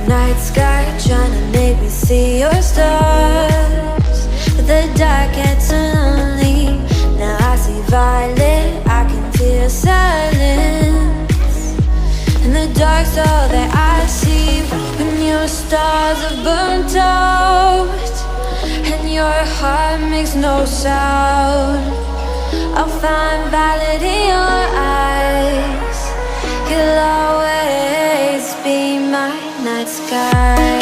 night sky trying to make me see your stars, but the dark gets lonely. Now I see violet, I can feel silence. In the dark's all that I see. When your stars are burnt out and your heart makes no sound, I'll find violet in your eyes. You'll always be my night sky.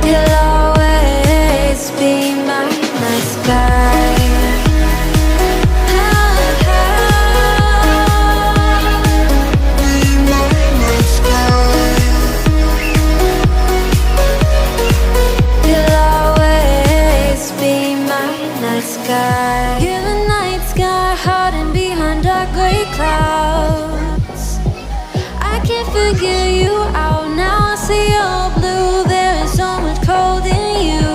You'll always be my night sky. You're the night sky hiding behind dark gray clouds. I can't figure you out now. I see your blue. There is so much cold in you,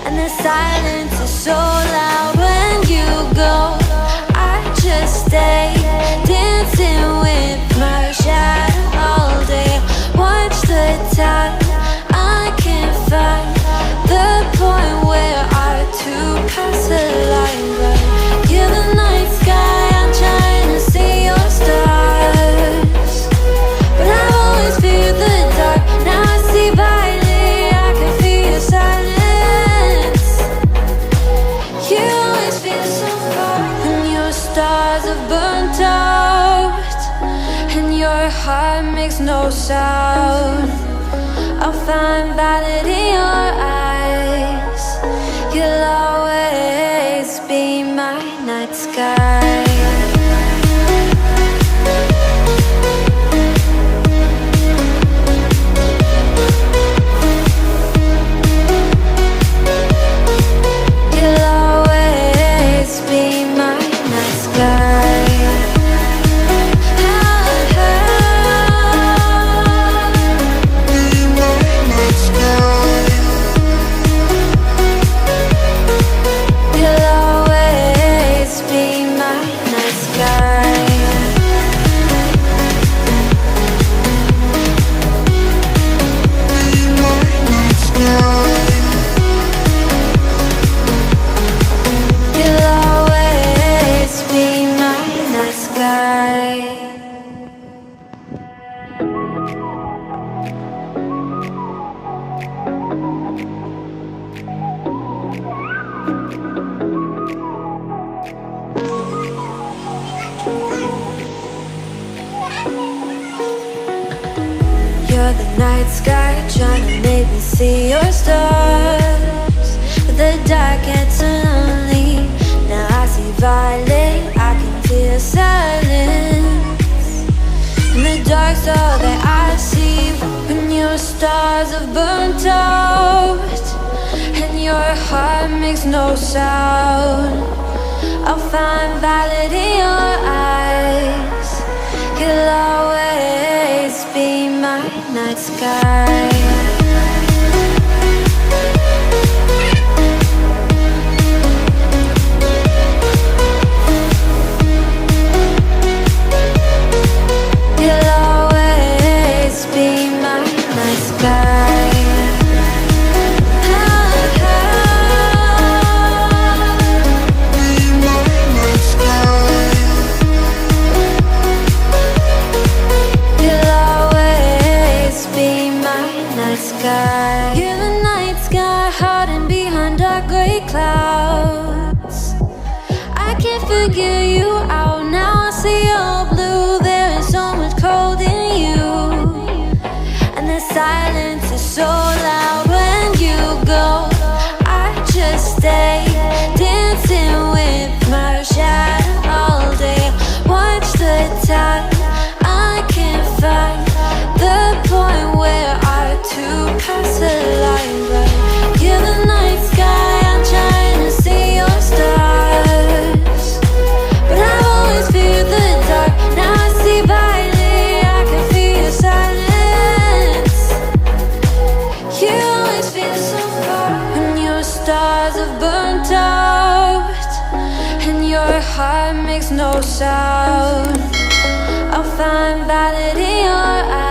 and the silence is so loud when you go. I just stay dancing with my shadow all day. Watch the time. I can't find the point where to pass the line, but you're the night sky. I'm trying to see your stars, but I burnt out, and your heart makes no sound. I'll find valid in your eyes. You'll always be my night sky. You're the night sky, trying to make me see your stars, but the dark gets so lonely. Now I see violet, I can feel silence. In the dark's all that I see. When your stars have burnt out, and your heart makes no sound, I'll find valid in your eyes. You'll always be my night sky. You'll always be my night sky. You're the night sky, hiding behind dark gray clouds. I can't figure you out now. I see all blue. There is so much cold in you, and the silence is so loud when you go. I just stay dancing with my shadow all day. Watch the time. I can't find the point where to pass the line, but you're the night sky. I'm trying to see your stars, but I've always feared the dark. Now I see violet, I can feel your silence. You always feel so far when your stars have burnt out, and your heart makes no sound. I'll find valid in your eyes.